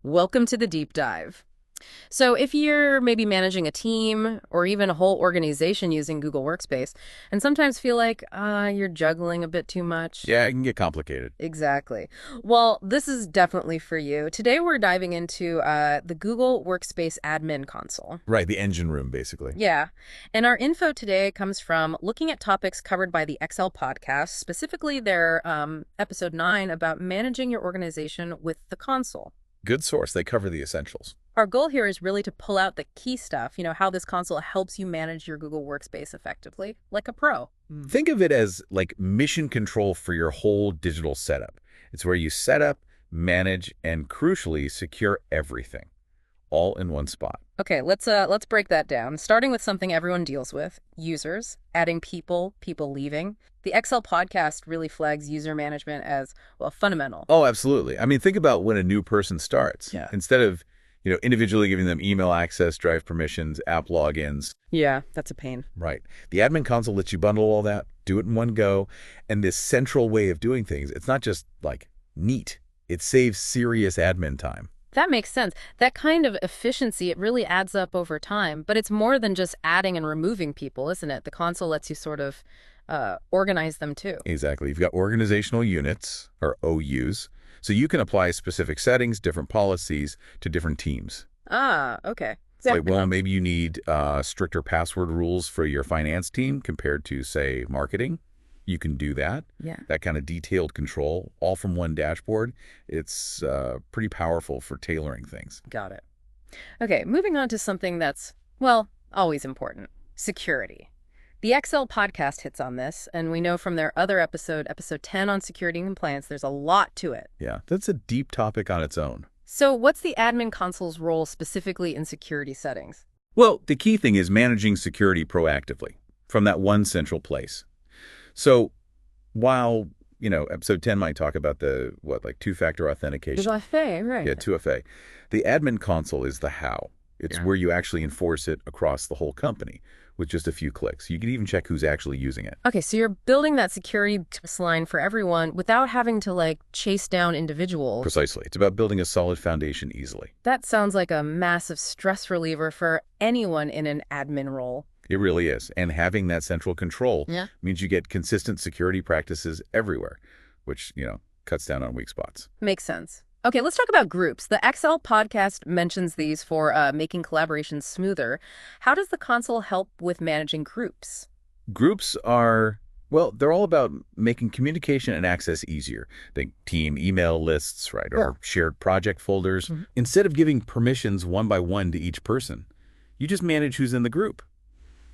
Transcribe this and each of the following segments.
Welcome to the deep dive. So if you're maybe managing a team or even a whole organization using Google Workspace and sometimes feel like you're juggling a bit too much. Yeah, it can get complicated. Exactly. Well, this is definitely for you. Today we're diving into the Google Workspace Admin Console. Right, the engine room, basically. Yeah. And our info today comes from looking at topics covered by the Excel podcast, specifically their episode 9 about managing your organization with the console. Good source. They cover the essentials. Our goal here is really to pull out the key stuff, how this console helps you manage your Google Workspace effectively, like a pro. Think of it as like mission control for your whole digital setup. It's where you set up, manage, and crucially, secure everything, all in one spot. Okay, let's break that down, starting with something everyone deals with, users, adding people leaving. The Excel podcast really flags user management as, well, fundamental. Oh, absolutely. I mean, think about when a new person starts. Yeah. Instead of, individually giving them email access, drive permissions, app logins. Yeah, that's a pain. Right. The admin console lets you bundle all that, do it in one go, and this central way of doing things, it's not just, like, neat. It saves serious admin time. That makes sense. That kind of efficiency, it really adds up over time, but it's more than just adding and removing people, isn't it? The console lets you sort of organize them too. Exactly. You've got organizational units, or OUs, so you can apply specific settings, different policies to different teams. Ah, okay. Like, well, maybe you need stricter password rules for your finance team compared to, say, marketing. You can do that. Yeah. That kind of detailed control, all from one dashboard. It's pretty powerful for tailoring things. Got it. Okay, moving on to something that's, well, always important, security. The Excel podcast hits on this, and we know from their other episode 10 on security and compliance, there's a lot to it. Yeah, that's a deep topic on its own. So what's the admin console's role specifically in security settings? Well, the key thing is managing security proactively from that one central place. So while, episode 10 might talk about the, two-factor authentication. 2FA, right. Yeah, 2FA. The admin console is the how. It's where you actually enforce it across the whole company with just a few clicks. You can even check who's actually using it. Okay, so you're building that security line for everyone without having to, chase down individuals. Precisely. It's about building a solid foundation easily. That sounds like a massive stress reliever for anyone in an admin role. It really is. And having that central control means you get consistent security practices everywhere, which, cuts down on weak spots. Makes sense. Okay, let's talk about groups. The Excel podcast mentions these for making collaboration smoother. How does the console help with managing groups? Groups are, well, they're all about making communication and access easier. Think team email lists, right, or shared project folders. Mm-hmm. Instead of giving permissions one by one to each person, you just manage who's in the group.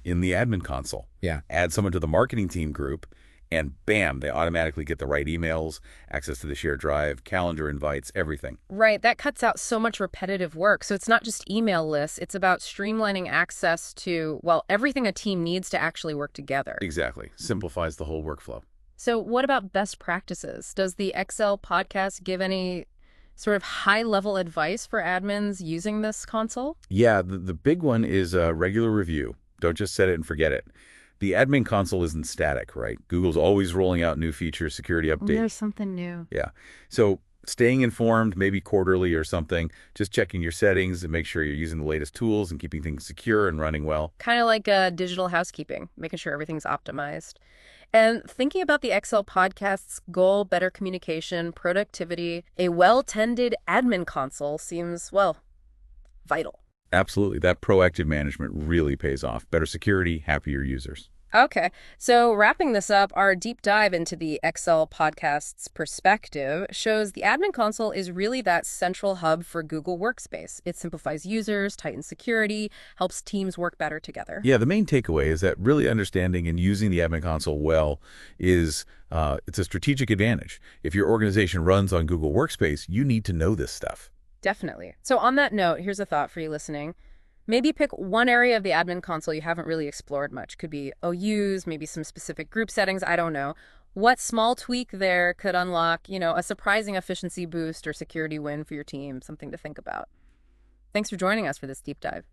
In the admin console. Yeah. Add someone to the marketing team group, and bam, they automatically get the right emails, access to the shared drive, calendar invites, everything. Right. That cuts out so much repetitive work. So it's not just email lists. It's about streamlining access to, well, everything a team needs to actually work together. Exactly. Simplifies the whole workflow. So what about best practices? Does the Excel podcast give any sort of high-level advice for admins using this console? Yeah, the big one is a regular review. Don't just set it and forget it. The admin console isn't static, right? Google's always rolling out new features, security updates. There's something new. Yeah. So staying informed, maybe quarterly or something, just checking your settings and make sure you're using the latest tools and keeping things secure and running well. Kind of like digital housekeeping, making sure everything's optimized. And thinking about the Excel podcast's goal, better communication, productivity, a well-tended admin console seems, well, vital. Absolutely. That proactive management really pays off. Better security, happier users. Okay. So wrapping this up, our deep dive into the Excel podcast's perspective shows the admin console is really that central hub for Google Workspace. It simplifies users, tightens security, helps teams work better together. Yeah, the main takeaway is that really understanding and using the admin console well is it's a strategic advantage. If your organization runs on Google Workspace, you need to know this stuff. Definitely. So on that note, here's a thought for you listening. Maybe pick one area of the admin console you haven't really explored much. Could be OUs, maybe some specific group settings, I don't know. What small tweak there could unlock, a surprising efficiency boost or security win for your team? Something to think about. Thanks for joining us for this deep dive.